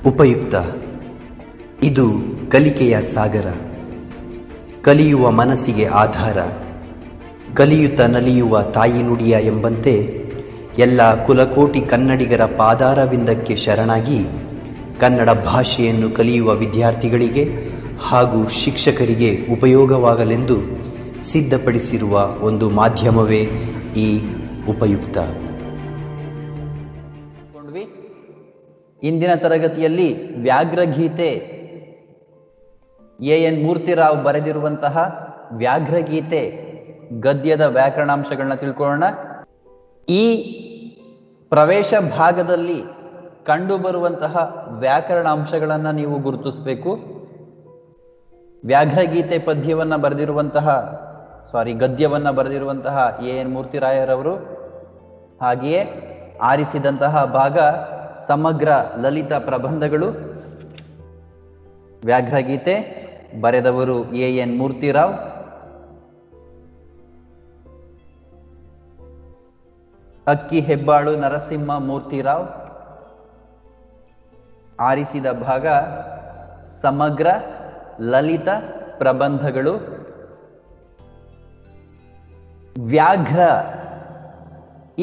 ಉಪಯುಕ್ತ. ಇದು ಕಲಿಕೆಯ ಸಾಗರ, ಕಲಿಯುವ ಮನಸ್ಸಿಗೆ ಆಧಾರ, ಕಲಿಯುತ್ತ ನಲಿಯುವ ತಾಯಿ ನುಡಿಯ ಎಂಬಂತೆ ಎಲ್ಲ ಕುಲಕೋಟಿ ಕನ್ನಡಿಗರ ಪಾದಾರವಿಂದಕ್ಕೆ ಶರಣಾಗಿ ಕನ್ನಡ ಭಾಷೆಯನ್ನು ಕಲಿಯುವ ವಿದ್ಯಾರ್ಥಿಗಳಿಗೆ ಹಾಗೂ ಶಿಕ್ಷಕರಿಗೆ ಉಪಯೋಗವಾಗಲೆಂದು ಸಿದ್ಧಪಡಿಸಿರುವ ಒಂದು ಮಾಧ್ಯಮವೇ ಈ ಉಪಯುಕ್ತ. ಇಂದಿನ ತರಗತಿಯಲ್ಲಿ ವ್ಯಾಘ್ರಗೀತೆ ಎನ್ ಮೂರ್ತಿರಾವ್ ಬರೆದಿರುವಂತಹ ವ್ಯಾಘ್ರಗೀತೆ ಗದ್ಯದ ವ್ಯಾಕರಣಾಂಶಗಳನ್ನ ತಿಳ್ಕೊಳ್ಳೋಣ. ಈ ಪ್ರವೇಶ ಭಾಗದಲ್ಲಿ ಕಂಡುಬರುವಂತಹ ವ್ಯಾಕರಣಾಂಶಗಳನ್ನು ನೀವು ಗುರುತಿಸಬೇಕು. ವ್ಯಾಘ್ರಗೀತೆ ಗದ್ಯವನ್ನ ಬರೆದಿರುವಂತಹ ಎನ್ ಮೂರ್ತಿರಾಯರವರು, ಹಾಗೆಯೇ ಆರಿಸಿದಂತಹ ಭಾಗ ಸಮಗ್ರ ಲಲಿತ ಪ್ರಬಂಧಗಳು. ವ್ಯಾಘ್ರಗೀತೆ ಬರೆದವರು ಎನ್ ಮೂರ್ತಿರಾವ್. ಅಕ್ಕಿ ಹೆಬ್ಬಾಳು ನರಸಿಂಹ ಮೂರ್ತಿರಾವ್. ಆರಿಸಿದ ಭಾಗ ಸಮಗ್ರ ಲಲಿತ ಪ್ರಬಂಧಗಳು. ವ್ಯಾಘ್ರ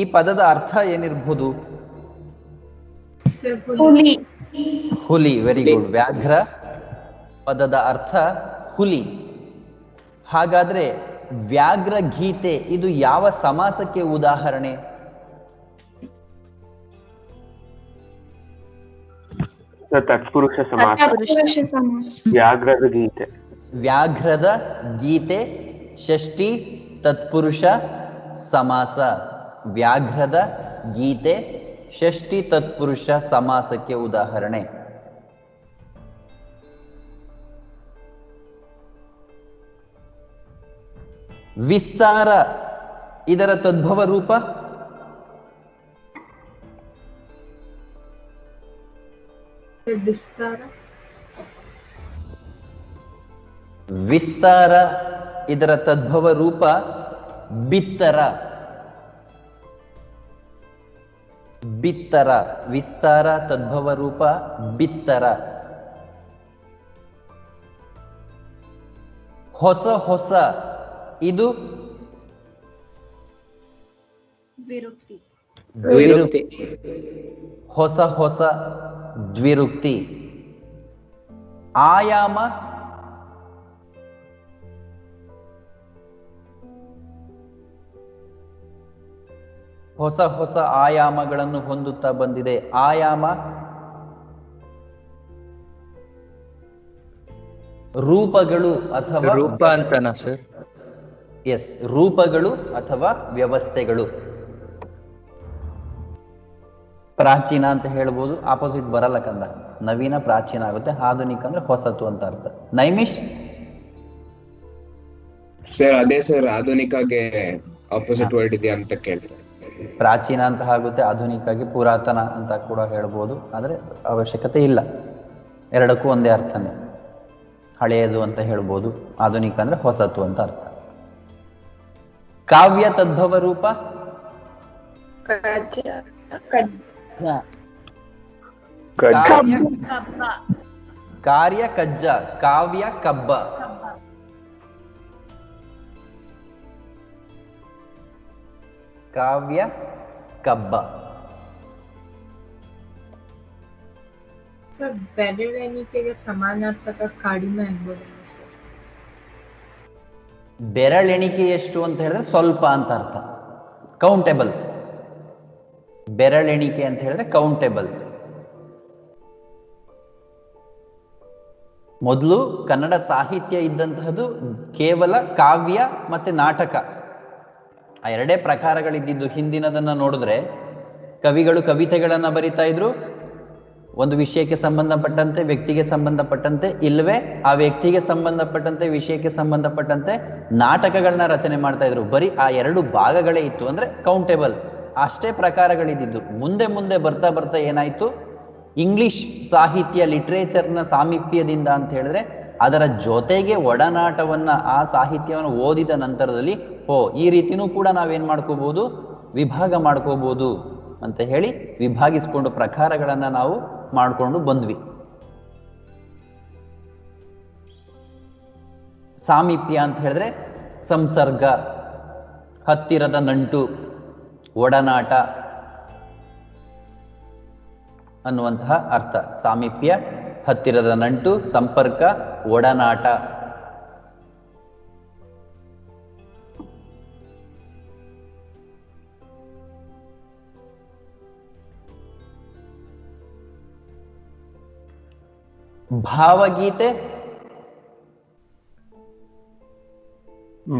ಈ ಪದದ ಅರ್ಥ ಏನಿರ್ಬೋದು? ಹುಲಿ. Very good. ವ್ಯಾಘ್ರ ಪದದ ಅರ್ಥ ಹುಲಿ. ಹಾಗಾದ್ರೆ ವ್ಯಾಘ್ರಗೀತೆ ಇದು ಯಾವ ಸಮಾಸಕ್ಕೆ ಉದಾಹರಣೆ? ತತ್ಪುರುಷ ಸಮಾಸ. ವ್ಯಾಘ್ರದ ಗೀತೆ. ವ್ಯಾಘ್ರದ ಗೀತೆ ಷಷ್ಠಿ ತತ್ಪುರುಷ ಸಮಾಸ. ವ್ಯಾಘ್ರದ ಗೀತೆ ಷಷ್ಠಿ ತತ್ಪುರುಷ ಸಮಾಸಕ್ಕೆ ಉದಾಹರಣೆ. ವಿಸ್ತಾರ ಇದರ ತದ್ಭವ ರೂಪ? ವಿಸ್ತಾರ ಇದರ ತದ್ಭವ ರೂಪ ಬಿತ್ತರ. ಬಿತ್ತರ. ವಿಸ್ತಾರ ತದ್ಭವ ರೂಪ ಬಿತ್ತರ. ಹೊಸ ಹೊಸ ಇದು ದ್ವಿರುಕ್ತಿ. ಹೊಸ ಹೊಸ ದ್ವಿರುಕ್ತಿ. ಆಯಾಮ ಹೊಸ ಹೊಸ ಆಯಾಮಗಳನ್ನು ಹೊಂದುತ್ತಾ ಬಂದಿದೆ. ಆಯಾಮ. ರೂಪಗಳು ಅಥವಾ ರೂಪಾಂತನ ಸರ್. ಎಸ್, ರೂಪಗಳು ಅಥವಾ ವ್ಯವಸ್ಥೆಗಳು. ಪ್ರಾಚೀನ ಅಂತ ಹೇಳ್ಬೋದು. ಆಪೋಸಿಟ್ ಬರಲ್ಲ ಕಂದ. ನವೀನ ಪ್ರಾಚೀನ ಆಗುತ್ತೆ, ಆಧುನಿಕ ಅಂದ್ರೆ ಹೊಸತು ಅಂತ ಅರ್ಥ. ನೈಮಿಷ್ ಸರ್ ಅದೇ ಸರ್, ಆಧುನಿಕಗೆ ಆಪೋಸಿಟ್ ವರ್ಡ್ ಇದೆಯಾ ಅಂತ ಕೇಳ್ತಾರೆ. ಪ್ರಾಚೀನ ಅಂತ ಆಗುತ್ತೆ, ಆಧುನಿಕಾಗಿ ಪುರಾತನ ಅಂತ ಕೂಡ ಹೇಳ್ಬೋದು, ಆದರೆ ಅವಶ್ಯಕತೆ ಇಲ್ಲ. ಎರಡಕ್ಕೂ ಒಂದೇ ಅರ್ಥನೇ. ಹಳೆಯದು ಅಂತ ಹೇಳ್ಬೋದು, ಆಧುನಿಕ ಅಂದ್ರೆ ಹೊಸತು ಅಂತ ಅರ್ಥ. ಕಾವ್ಯ ತದ್ಭವ ರೂಪ? ಕಾರ್ಯ ಕಜ್ಜ. ಕಾವ್ಯ ಕಬ್ಬ. ಕಾವ್ಯ ಕಬ್ಬ. ಸರ್ ಬೆರಳೆಣಿಕೆಗೆ ಸಮಾನಾರ್ಥಕ ಕಡಿಮೆ ಆಗ್ಬೋದು ಸರ್. ಬೆರಳೆಣಿಕೆ ಎಷ್ಟು ಅಂತ ಹೇಳಿದ್ರೆ ಸ್ವಲ್ಪ ಅಂತ ಅರ್ಥ. ಕೌಂಟೇಬಲ್. ಬೆರಳೆಣಿಕೆ ಅಂತ ಹೇಳಿದ್ರೆ ಕೌಂಟೇಬಲ್. ಮೊದಲು ಕನ್ನಡ ಸಾಹಿತ್ಯ ಇದ್ದಂತಹದ್ದು ಕೇವಲ ಕಾವ್ಯ ಮತ್ತೆ ನಾಟಕ, ಆ ಎರಡೇ ಪ್ರಕಾರಗಳಿದ್ದಿದ್ದು. ಹಿಂದಿನದನ್ನ ನೋಡಿದ್ರೆ ಕವಿಗಳು ಕವಿತೆಗಳನ್ನ ಬರಿತಾ ಇದ್ರು, ಒಂದು ವಿಷಯಕ್ಕೆ ಸಂಬಂಧಪಟ್ಟಂತೆ, ವ್ಯಕ್ತಿಗೆ ಸಂಬಂಧಪಟ್ಟಂತೆ, ಇಲ್ಲವೇ ಆ ವ್ಯಕ್ತಿಗೆ ಸಂಬಂಧಪಟ್ಟಂತೆ, ವಿಷಯಕ್ಕೆ ಸಂಬಂಧಪಟ್ಟಂತೆ ನಾಟಕಗಳನ್ನ ರಚನೆ ಮಾಡ್ತಾ ಇದ್ರು. ಬರೀ ಆ ಎರಡು ಭಾಗಗಳೇ ಇತ್ತು, ಅಂದ್ರೆ ಕೌಂಟೇಬಲ್. ಅಷ್ಟೇ ಪ್ರಕಾರಗಳಿದ್ದಿದ್ದು. ಮುಂದೆ ಮುಂದೆ ಬರ್ತಾ ಬರ್ತಾ ಏನಾಯ್ತು, ಇಂಗ್ಲಿಷ್ ಸಾಹಿತ್ಯ ಲಿಟ್ರೇಚರ್ನ ಸಾಮೀಪ್ಯದಿಂದ ಅಂತ ಹೇಳಿದ್ರೆ ಅದರ ಜೊತೆಗೆ ಒಡನಾಟವನ್ನ, ಆ ಸಾಹಿತ್ಯವನ್ನು ಓದಿದ ನಂತರದಲ್ಲಿ ಈ ರೀತಿನೂ ಕೂಡ ನಾವೇನ್ ಮಾಡ್ಕೋಬಹುದು, ವಿಭಾಗ ಮಾಡ್ಕೋಬಹುದು ಅಂತ ಹೇಳಿ ವಿಭಾಗಿಸ್ಕೊಂಡು ಪ್ರಕಾರಗಳನ್ನ ನಾವು ಮಾಡ್ಕೊಂಡು ಬಂದ್ವಿ. ಸಾಮೀಪ್ಯ ಅಂತ ಹೇಳಿದ್ರೆ ಸಂಸರ್ಗ, ಹತ್ತಿರದ ನಂಟು, ಒಡನಾಟ ಅನ್ನುವಂತಹ ಅರ್ಥ. ಸಾಮೀಪ್ಯ, ಹತ್ತಿರದ ನಂಟು, ಸಂಪರ್ಕ, ಒಡನಾಟ. ಭಾವಗೀತೆ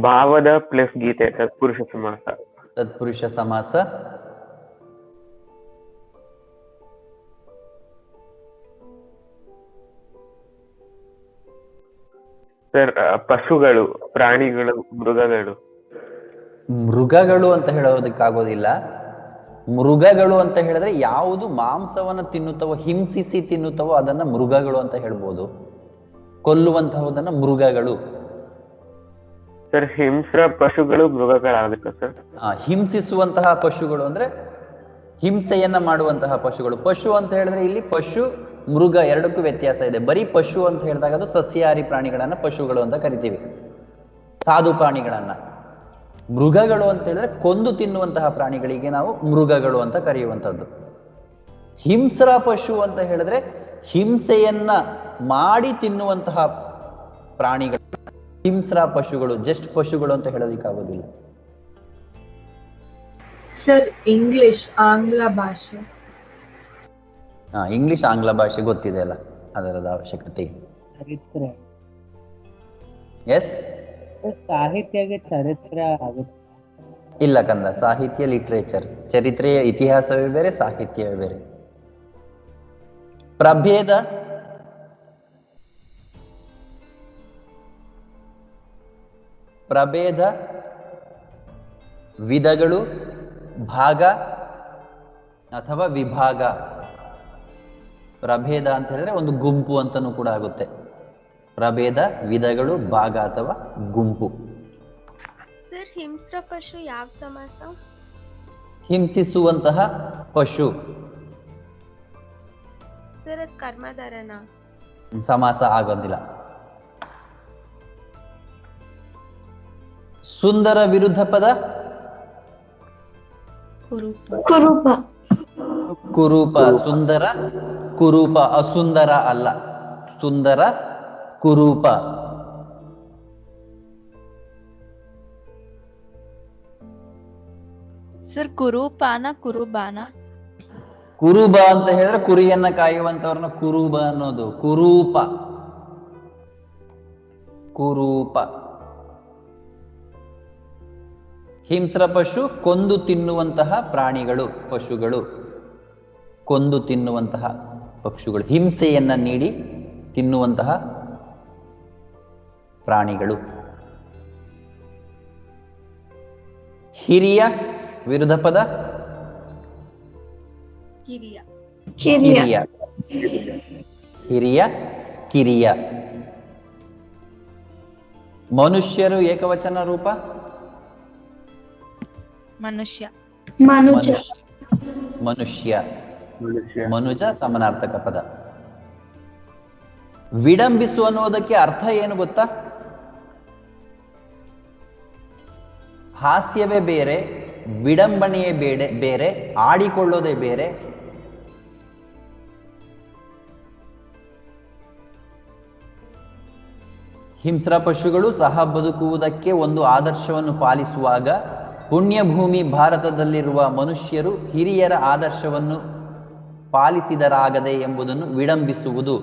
ಭಾವದ ಪ್ಲಸ್ ಗೀತೆ ತತ್ಪುರುಷ ಸಮಾಸ. ತತ್ಪುರುಷ ಸಮಾಸ. ಸರ್ ಪಶುಗಳು, ಪ್ರಾಣಿಗಳು, ಮೃಗಗಳು. ಮೃಗಗಳು ಅಂತ ಹೇಳೋದಕ್ಕಾಗೋದಿಲ್ಲ. ಮೃಗಗಳು ಅಂತ ಹೇಳಿದ್ರೆ ಯಾವುದು ಮಾಂಸವನ್ನು ತಿನ್ನುತ್ತವೋ, ಹಿಂಸಿಸಿ ತಿನ್ನುತ್ತವೋ ಅದನ್ನ ಮೃಗಗಳು ಅಂತ ಹೇಳ್ಬೋದು. ಕೊಲ್ಲುವಂತಹದನ್ನ ಮೃಗಗಳು. Sir ಹಿಂಸ್ರ ಪಶುಗಳು ಮೃಗಗಳಾಗುತ್ತಾ sir? ಹಿಂಸಿಸುವಂತಹ ಪಶುಗಳು ಅಂದ್ರೆ ಹಿಂಸೆಯನ್ನ ಮಾಡುವಂತಹ ಪಶುಗಳು. ಪಶು ಅಂತ ಹೇಳಿದ್ರೆ ಇಲ್ಲಿ ಪಶು ಮೃಗ ಎರಡಕ್ಕೂ ವ್ಯತ್ಯಾಸ ಇದೆ. ಬರೀ ಪಶು ಅಂತ ಹೇಳಿದಾಗ ಅದು ಸಸ್ಯಾಹಾರಿ ಪ್ರಾಣಿಗಳನ್ನ ಪಶುಗಳು ಅಂತ ಕರಿತೀವಿ, ಸಾಧು ಪ್ರಾಣಿಗಳನ್ನ. ಮೃಗಗಳು ಅಂತ ಹೇಳಿದ್ರೆ ಕೊಂದು ತಿನ್ನುವಂತಹ ಪ್ರಾಣಿಗಳಿಗೆ ನಾವು ಮೃಗಗಳು ಅಂತ ಕರೆಯುವಂಥದ್ದು. ಹಿಂಸ್ರ ಪಶು ಅಂತ ಹೇಳಿದ್ರೆ ಹಿಂಸೆಯನ್ನ ಮಾಡಿ ತಿನ್ನುವಂತಹ ಪ್ರಾಣಿಗಳು ಹಿಂಸ್ರ ಪಶುಗಳು. ಜಸ್ಟ್ ಪಶುಗಳು ಅಂತ ಹೇಳೋದಿಕ್ಕಾಗೋದಿಲ್ಲ. ಸರ್ ಇಂಗ್ಲಿಷ್ ಆಂಗ್ಲ ಭಾಷೆ. ಇಂಗ್ಲಿಷ್ ಆಂಗ್ಲ ಭಾಷೆ ಗೊತ್ತಿದೆ ಅಲ್ಲ, ಅದರದ ಅವಶ್ಯಕತೆ. ಎಸ್ ಸಾಹಿತ್ಯಗೆ ಚರಿತ್ರೆ ಆಗುತ್ತೆ. ಇಲ್ಲ ಕಂದ, ಸಾಹಿತ್ಯ ಲಿಟ್ರೇಚರ್. ಚರಿತ್ರೆಯ ಇತಿಹಾಸವೇ ಬೇರೆ, ಸಾಹಿತ್ಯವೇ ಬೇರೆ. ಪ್ರಭೇದ ಪ್ರಭೇದ, ವಿಧಗಳು, ಭಾಗ ಅಥವಾ ವಿಭಾಗ. ಪ್ರಭೇದ ಅಂತ ಹೇಳಿದ್ರೆ ಒಂದು ಗುಂಪು ಅಂತನೂ ಕೂಡ ಆಗುತ್ತೆ. ಪ್ರಭೇದ, ವಿಧಗಳು, ಭಾಗ ಅಥವಾ ಗುಂಪು. ಸರ್ ಹಿಂಸ್ರ ಪಶು ಯಾವ ಸಮಾಸ? ಹಿಂಸಿಸುವಂತಹ ಪಶು. ಸರ್ ಕರ್ಮಧಾರನ ಸಮಾಸ ಆಗೋದಿಲ್ಲ. ಸುಂದರ ವಿರುದ್ಧ ಪದ ಕುರೂಪ. ಕುರೂಪ. ಸುಂದರ ಕುರೂಪ, ಅಸುಂದರ ಅಲ್ಲ. ಸುಂದರ ಕುರೂಪ. ಸರ್ ಕುರೂಪಾನ ಕುರುಬಾನ? ಕುರುಬ ಅಂತ ಹೇಳಿದ್ರೆ ಕುರಿಯನ್ನ ಕಾಯುವಂತವ್ರನ್ನ ಕುರುಬ ಅನ್ನೋದು. ಕುರೂಪ, ಕುರೂಪ. ಹಿಂಸ್ರ ಪಶು ಕೊಂದು ತಿನ್ನುವಂತಹ ಪ್ರಾಣಿಗಳು, ಪಶುಗಳು. ಕೊಂದು ತಿನ್ನುವಂತಹ ಪಕ್ಷಿಗಳು, ಹಿಂಸೆಯನ್ನ ನೀಡಿ ತಿನ್ನುವಂತಹ ಪ್ರಾಣಿಗಳು. ಹಿರಿಯ ವಿರುದ್ಧ ಪದ ಕಿರಿಯ. ಕಿರಿಯ. ಹಿರಿಯ, ಕಿರಿಯ. ಮನುಷ್ಯರು ಏಕವಚನ ರೂಪ ಮನುಷ್ಯ. ಮನುಷ್ಯ. ಮನುಷ್ಯ. ಮನುಜ ಸಮಾನಾರ್ಥಕ ಪದ. ವಿಡಂಬಿಸು ಅನ್ನೋದಕ್ಕೆ ಅರ್ಥ ಏನು ಗೊತ್ತಾ? ಹಾಸ್ಯವೇ ಬೇರೆ, ವಿಡಂಬನೆಯೇ ಬೇರೆ, ಆಡಿಕೊಳ್ಳೋದೇ ಬೇರೆ. ಹಿಂಸ್ರ ಪಶುಗಳು ಸಹ ಬದುಕುವುದಕ್ಕೆ ಒಂದು ಆದರ್ಶವನ್ನು ಪಾಲಿಸುವಾಗ ಪುಣ್ಯಭೂಮಿ ಭಾರತದಲ್ಲಿರುವ ಮನುಷ್ಯರು ಹಿರಿಯರ ಆದರ್ಶವನ್ನು ಪಾಲಿಸಿದರಾಗದೆ ಎಂಬುದನ್ನು ವಿಡಂಬಿಸುವುದು,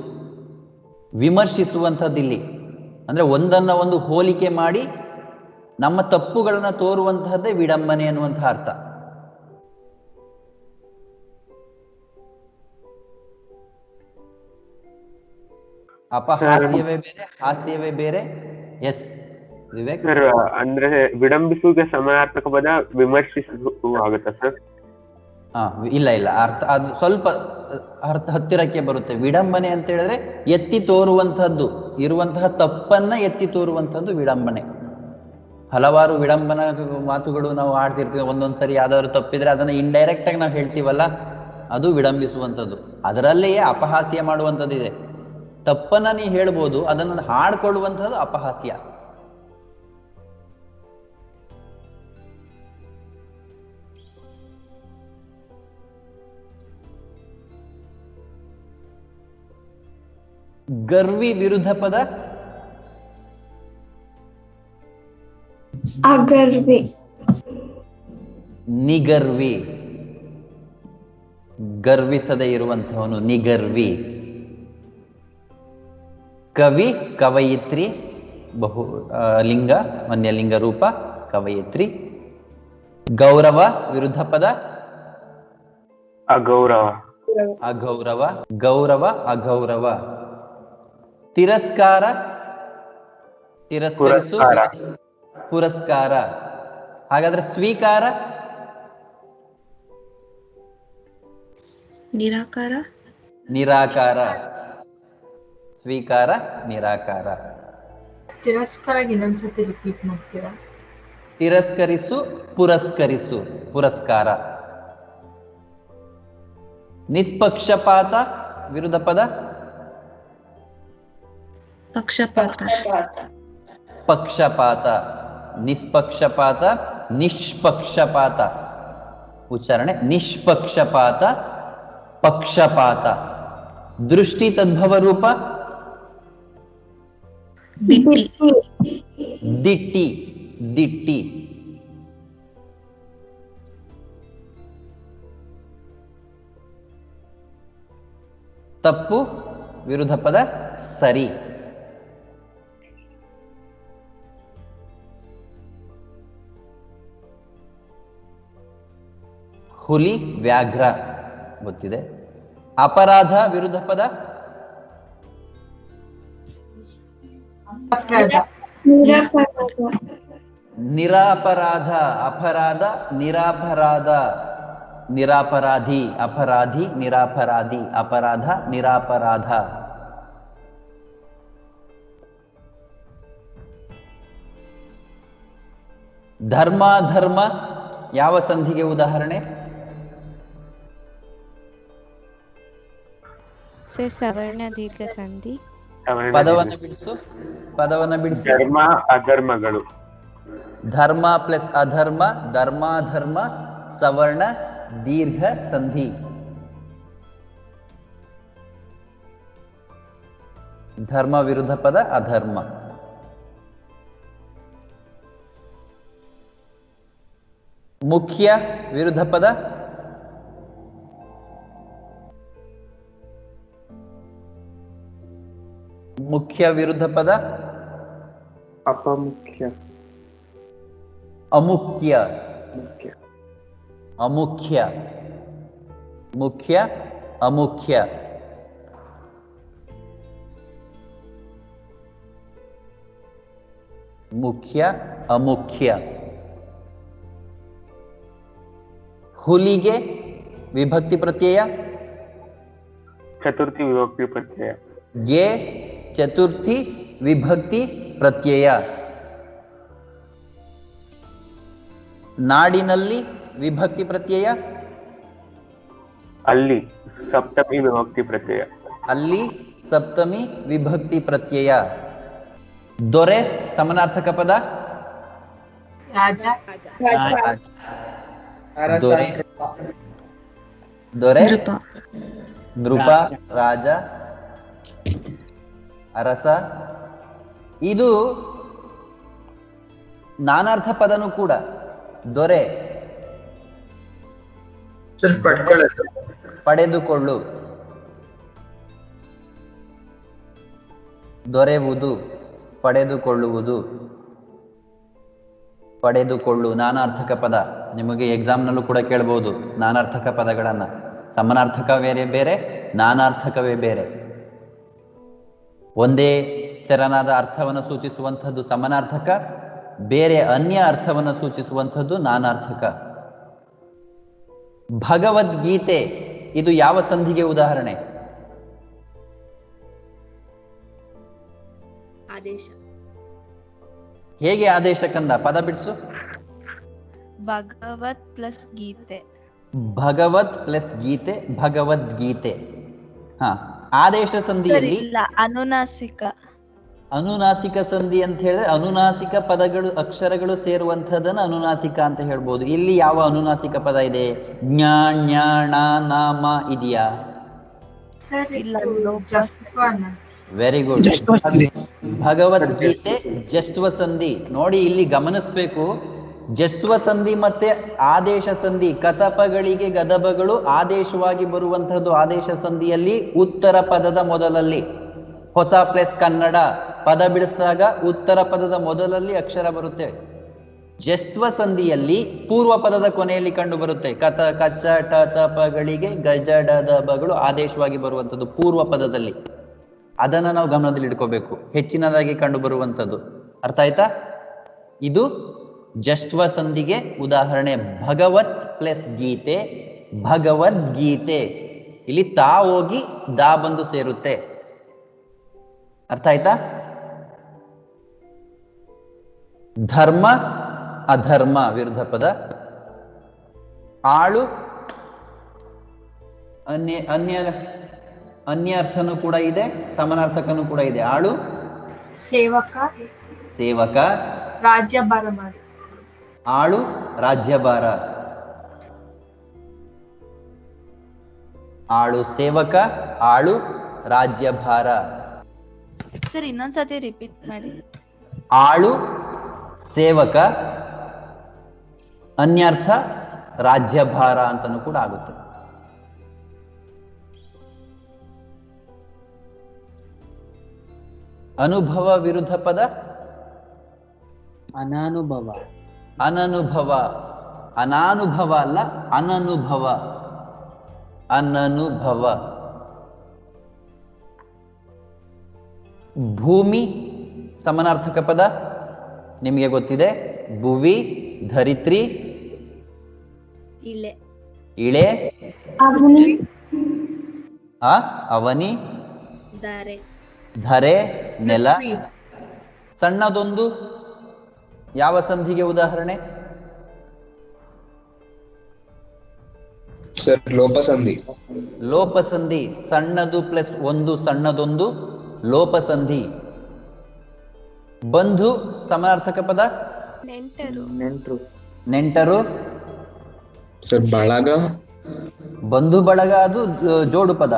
ವಿಮರ್ಶಿಸುವಂಥದ್ದಿಲ್ಲಿ. ಅಂದ್ರೆ ಒಂದನ್ನ ಒಂದು ಹೋಲಿಕೆ ಮಾಡಿ ನಮ್ಮ ತಪ್ಪುಗಳನ್ನ ತೋರುವಂತಹದ್ದೇ ವಿಡಂಬನೆ ಅನ್ನುವಂತಹ ಅರ್ಥ. ಅಪಹಾಸ್ಯವೇ ಬೇರೆ, ಹಾಸ್ಯವೇ ಬೇರೆ. ಎಸ್ ವಿವೇಕ್. ಸರ್ ಅಂದ್ರೆ ವಿಡಂಬಿಸುವಿಗೆ ಸಮಾನಾರ್ಥಕ ಪದ ವಿಮರ್ಶಿಸುವ ಆಗುತ್ತಾ ಸರ್? ಇಲ್ಲ ಇಲ್ಲ, ಅರ್ಥ ಅದು ಸ್ವಲ್ಪ ಹತ್ತಿರಕ್ಕೆ ಬರುತ್ತೆ. ವಿಡಂಬನೆ ಅಂತ ಹೇಳಿದ್ರೆ ಎತ್ತಿ ತೋರುವಂತಹದ್ದು, ಇರುವಂತಹ ತಪ್ಪನ್ನ ಎತ್ತಿ ತೋರುವಂತಹದ್ದು ವಿಡಂಬನೆ. ಹಲವಾರು ವಿಡಂಬನ ಮಾತುಗಳು ನಾವು ಆಡ್ತಿರ್ತೀವಿ. ಒಂದೊಂದ್ಸರಿ ಯಾವ್ದಾದ್ರು ತಪ್ಪಿದ್ರೆ ಅದನ್ನ ಇಂಡೈರೆಕ್ಟ್ ಆಗಿ ನಾವು ಹೇಳ್ತೀವಲ್ಲ, ಅದು ವಿಡಂಬಿಸುವಂಥದ್ದು. ಅದರಲ್ಲಿಯೇ ಅಪಹಾಸ್ಯ ಮಾಡುವಂಥದ್ದಿದೆ. ತಪ್ಪನ್ನ ನೀ ಹೇಳ್ಬೋದು, ಅದನ್ನು ಹಾಡ್ಕೊಳ್ಳುವಂಥದ್ದು ಅಪಹಾಸ್ಯ. ಗರ್ವಿ ವಿರುದ್ಧ ಪದ ಅಗರ್ವಿ ನಿಗರ್ವಿ. ಗರ್ವಿಸದೆ ಇರುವಂತಹವನು ನಿಗರ್ವಿ. ಕವಿ ಕವಯಿತ್ರಿ ಬಹು ಲಿಂಗ ವನ್ಯಲಿಂಗ ರೂಪ ಕವಯಿತ್ರಿ. ಗೌರವ ವಿರುದ್ಧ ಪದ ಅಗೌರವ. ಅಗೌರವ. ಗೌರವ ಅಗೌರವ. ತಿರಸ್ಕಾರ ತಿರಸ್ಕರಿಸು ಪುರಸ್ಕಾರ. ಹಾಗಾದ್ರೆ ಸ್ವೀಕಾರ ನಿರಾಕಾರ ನಿರಾಕಾರ. ಸ್ವೀಕಾರ ನಿರಾಕಾರ. ತಿರಸ್ಕಾರ ಇನ್ನೊಂದ್ಸತಿ ರಿಪೀಟ್ ಮಾಡ್ತೀರಾ? ತಿರಸ್ಕರಿಸು ಪುರಸ್ಕರಿಸು ಪುರಸ್ಕಾರ. ನಿಷ್ಪಕ್ಷಪಾತ ವಿರುದ್ಧ ಪದ ಪಕ್ಷಪಾತ ಪಕ್ಷಪಾತ. ನಿಷ್ಪಕ್ಷಪಾತ ನಿಷ್ಪಕ್ಷಪಾತ. ಉಚ್ಚಾರಣೆ ನಿಷ್ಪಕ್ಷಪಾತ ಪಕ್ಷಪಾತ. ದೃಷ್ಟಿ ತದ್ಭವ ರೂಪ ದಿಟ್ಟಿ ದಿಟ್ಟಿ ದಿಟ್ಟಿ. ತಪ್ಪು ವಿರುದ್ಧ ಪದ ಸರಿ. ಹುಲಿ ವ್ಯಾಘ್ರ ಗೊತ್ತಿದೆ. ಅಪರಾಧ ವಿರುದ್ಧ ಪದ ನಿರಾಪರಾಧ. ಅಪರಾಧ ನಿರಾಪರಾಧ. ನಿರಾಪರಾಧಿ ಅಪರಾಧಿ ನಿರಾಪರಾಧಿ. ಅಪರಾಧ ನಿರಾಪರಾಧ. ಧರ್ಮ ಧರ್ಮ ಯಾವ ಸಂಧಿಗೆ ಉದಾಹರಣೆ? ಸವರ್ಣ ದೀರ್ಘ ಸಂಧಿ. ಪದವನ್ನು ಬಿಡಿಸು. ಪದವನ್ನು ಬಿಡಿಸಿ. ಧರ್ಮ ಅಧರ್ಮಗಳು. ಧರ್ಮ ಪ್ಲಸ್ ಅಧರ್ಮ ಧರ್ಮಾಧರ್ಮ ಸವರ್ಣ ದೀರ್ಘ ಸಂಧಿ. ಧರ್ಮ ವಿರುದ್ಧ ಪದ ಅಧರ್ಮ. ಮುಖ್ಯ ವಿರುದ್ಧ ಪದ ಮುಖ್ಯ ವಿರುದ್ಧ ಪದ ಅಪಮುಖ್ಯ. ಅಮುಖ್ಯ. ಮುಖ್ಯ. ಅಮುಖ್ಯ. ಮುಖ್ಯ ಅಮುಖ್ಯ. ಮುಖ್ಯ ಅಮುಖ್ಯ. ಹುಲಿಗೆ ವಿಭಕ್ತಿ ಪ್ರತ್ಯಯ ಚತುರ್ಥಿ ವಿಭಕ್ತಿ ಪ್ರತ್ಯಯ. ಗೆ ಚತುರ್ಥಿ ವಿಭಕ್ತಿ ಪ್ರತ್ಯಯ. ನಾಡಿನಲ್ಲಿ ವಿಭಕ್ತಿ ಪ್ರತ್ಯಯ ಅಲ್ಲಿ ಸಪ್ತಮಿ ವಿಭಕ್ತಿ ಪ್ರತ್ಯಯ. ಅಲ್ಲಿ ಸಪ್ತಮಿ ವಿಭಕ್ತಿ ಪ್ರತ್ಯಯ. ದೊರೆ ಸಮಾನಾರ್ಥಕ ಪದ ರಾಜ ದೊರೆ ದೊರೆ ನೃಪ ರಾಜ ಅರಸ. ಇದು ನಾನಾರ್ಥ ಪದನೂ ಕೂಡ. ದೊರೆ ಪಡೆದುಕೊಳ್ಳು, ದೊರೆಯುವುದು, ಪಡೆದುಕೊಳ್ಳುವುದು, ಪಡೆದುಕೊಳ್ಳು ನಾನಾರ್ಥಕ ಪದ. ನಿಮಗೆ ಎಕ್ಸಾಮ್ನಲ್ಲೂ ಕೂಡ ಕೇಳಬಹುದು ನಾನಾರ್ಥಕ ಪದಗಳನ್ನ. ಸಮಾನಾರ್ಥಕವೇ ಬೇರೆ, ನಾನಾರ್ಥಕವೇ ಬೇರೆ. ಒಂದೇ ತೆರನಾದ ಅರ್ಥವನ್ನು ಸೂಚಿಸುವಂಥದ್ದು ಸಮಾನಾರ್ಥಕ, ಬೇರೆ ಅನ್ಯ ಅರ್ಥವನ್ನು ಸೂಚಿಸುವಂಥದ್ದು ನಾನಾರ್ಥಕ. ಭಗವದ್ಗೀತೆ ಇದು ಯಾವ ಸಂಧಿಗೆ ಉದಾಹರಣೆ? ಆದೇಶ. ಹೇಗೆ ಆದೇಶ ಕಂದ? ಪದ ಬಿಡಿಸು. ಭಗವತ್ ಪ್ಲಸ್ ಗೀತೆ. ಭಗವತ್ ಪ್ಲಸ್ ಗೀತೆ, ಭಗವದ್ಗೀತೆ. ಹಾ, ಆದೇಶ ಸಂಧಿಯಲ್ಲಿ ಇಲ್ಲ, ಅನುನಾಸಿಕ. ಅನುನಾಸಿಕ ಸಂಧಿ ಅಂತ ಹೇಳಿದ್ರೆ ಅನುನಾಸಿಕ ಪದಗಳು ಅಕ್ಷರಗಳು ಸೇರುವಂಥದ್ದನ್ನು ಅನುನಾಸಿಕ ಅಂತ ಹೇಳ್ಬೋದು. ಇಲ್ಲಿ ಯಾವ ಅನುನಾಸಿಕ ಪದ ಇದೆ? ಜ್ಞಾ ಜ್ಞಾಣ ನಾಮ ಇದೆಯಾ? ಸರ್ ಇಲ್ಲ, ಇದು ಜಸ್ತ್ವನ. Very good. ಭಗವದ್ಗೀತೆ ಜಸ್ತ್ವ ಸಂಧಿ. ನೋಡಿ ಇಲ್ಲಿ ಗಮನಿಸ್ಬೇಕು, ಜಸ್ತ್ವ ಸಂಧಿ ಮತ್ತೆ ಆದೇಶ ಸಂಧಿ, ಕತಪಗಳಿಗೆ ಗದಬಗಳು ಆದೇಶವಾಗಿ ಬರುವಂತಹದ್ದು ಆದೇಶ ಸಂಧಿಯಲ್ಲಿ ಉತ್ತರ ಪದದ ಮೊದಲಲ್ಲಿ. ಹೊಸ ಪ್ಲೇಸ್ ಕನ್ನಡ ಪದ ಬಿಡಿಸಿದಾಗ ಉತ್ತರ ಪದದ ಮೊದಲಲ್ಲಿ ಅಕ್ಷರ ಬರುತ್ತೆ. ಜಸ್ತ್ವ ಸಂಧಿಯಲ್ಲಿ ಪೂರ್ವ ಪದದ ಕೊನೆಯಲ್ಲಿ ಕಂಡು ಬರುತ್ತೆ. ಕತ ಕಚ್ಚ ಟ ತ ಪಗಳಿಗೆ ಗಜ ಡ ದ ಬಗಳು ಆದೇಶವಾಗಿ ಬರುವಂಥದ್ದು ಪೂರ್ವ ಪದದಲ್ಲಿ. ಅದನ್ನ ನಾವು ಗಮನದಲ್ಲಿ ಇಟ್ಕೋಬೇಕು, ಹೆಚ್ಚಿನದಾಗಿ ಕಂಡು ಬರುವಂಥದ್ದು. ಅರ್ಥ ಆಯ್ತಾ? ಇದು ಜಸ್ತ್ವ ಸಂಧಿಗೆ ಉದಾಹರಣೆ. ಭಗವತ್ ಪ್ಲಸ್ ಗೀತೆ, ಭಗವದ್ಗೀತೆ. ಇಲ್ಲಿ ತಾ ಹೋಗಿ ದಾ ಬಂದು ಸೇರುತ್ತೆ. ಅರ್ಥ ಆಯ್ತಾ? ಧರ್ಮ ಅಧರ್ಮ ವಿರುದ್ಧ ಪದ. ಆಳು ಅನ್ಯ ಅರ್ಥನೂ ಕೂಡ ಇದೆ, ಸಮಾನಾರ್ಥಕನೂ ಕೂಡ ಇದೆ. ಆಳು ಸೇವಕ, ಸೇವಕ. ರಾಜ್ಯಭಾರ ಮಾಡಿ. ಆಳು ರಾಜ್ಯಭಾರ. ಆಳು ಸೇವಕ, ಆಳು ರಾಜ್ಯಭಾರ. ಸರ್ ಇನ್ನೊಂದ್ಸತಿ ರಿಪೀಟ್ ಮಾಡಿ. ಆಳು ಸೇವಕ, ಅನ್ಯರ್ಥ ರಾಜ್ಯಭಾರ ಅಂತನೂ ಕೂಡ ಆಗುತ್ತೆ. ಅನುಭವ ವಿರುದ್ಧ ಪದ ಅನಾನುಭವ. ಅನನುಭವ. ಅನಾನುಭವ ಅಲ್ಲ, ಅನನುಭವ. ಅನನುಭವ. ಭೂಮಿ ಸಮಾನಾರ್ಥಕ ಪದ ನಿಮಗೆ ಗೊತ್ತಿದೆ. ಭುವಿ, ಧರಿತ್ರಿ, ಇಳೆ. ಇಳೆ, ಅವನಿ, ದಾರೆ. ಧರೆ, ನೆಲ. ಸಣ್ಣದೊಂದು ಯಾವ ಸಂಧಿಗೆ ಉದಾಹರಣೆ? ಸರ್ ಲೋಪಸಂಧಿ. ಲೋಪಸಂಧಿ. ಸಣ್ಣದು ಪ್ಲಸ್ ಒಂದು, ಸಣ್ಣದೊಂದು, ಲೋಪಸಂಧಿ. ಬಂಧು ಸಮಾನಾರ್ಥಕ ಪದ ನೆಂಟರು. ನೆಂಟರು. ಸರ್ ಬಳಗ. ಬಂಧು ಬಳಗ ಅದು ಜೋಡು ಪದ.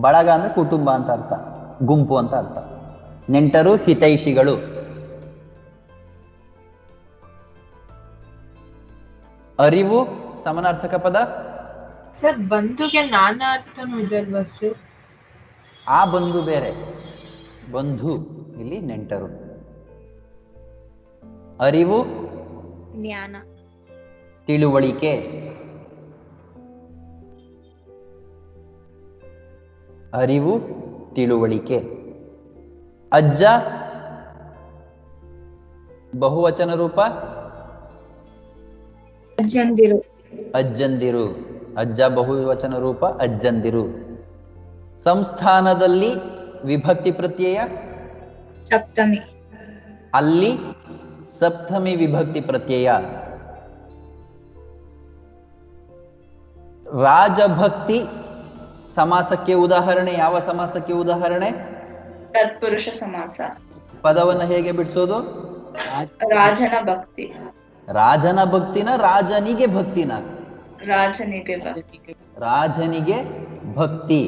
ಬಳಗ ಅಂದ್ರೆ ಕುಟುಂಬ ಅಂತ ಅರ್ಥ, ಗುಂಪು ಅಂತ ಅರ್ಥ. ನೆಂಟರು ಹಿತೈಷಿಗಳು. ಅರಿವು ಸಮಾನಾರ್ಥಕ ಪದ. ಸರ್ ಬಂಧುಗೆ ನಾನಾ ಅರ್ಥನೂ ಇದಲ್ವಾ ಸರ್? ಆ ಬಂಧು ಬೇರೆ, ಬಂಧು ಇಲ್ಲಿ ನೆಂಟರು. ಅರಿವು ಜ್ಞಾನ. ತಿಳುವಳಿಕೆ. ಅರಿವು ತಿಳುವಳಿಕೆ. ಅಜ್ಜ ಬಹುವಚನ ರೂಪ ಅಜ್ಜಂದಿರು. ಅಜ್ಜಂದಿರು. ಅಜ್ಜ ಬಹುವಚನ ರೂಪ ಅಜ್ಜಂದಿರು. ಸಂಸ್ಥಾನದಲ್ಲಿ ವಿಭಕ್ತಿ ಪ್ರತ್ಯಯ ಸಪ್ತಮಿ. ಅಲ್ಲಿ ಸಪ್ತಮಿ ವಿಭಕ್ತಿ ಪ್ರತ್ಯಯ. ರಾಜಭಕ್ತಿ ಸಮಾಸಕ್ಕೆ ಉದಾಹರಣೆ. ಯಾವ ಸಮಾಸಕ್ಕೆ ಉದಾಹರಣೆ? ತತ್ಪುರುಷ ಸಮಾಸ. ಪದವನ್ನು ಹೇಗೆ ಬಿಡಿಸೋದು? ರಾಜನ ಭಕ್ತಿ. ರಾಜನ ಭಕ್ತಿನ ರಾಜನಿಗೆ ಭಕ್ತಿನ? ರಾಜನಿಗೆ ಭಕ್ತಿ. ರಾಜನಿಗೆ ಭಕ್ತಿ.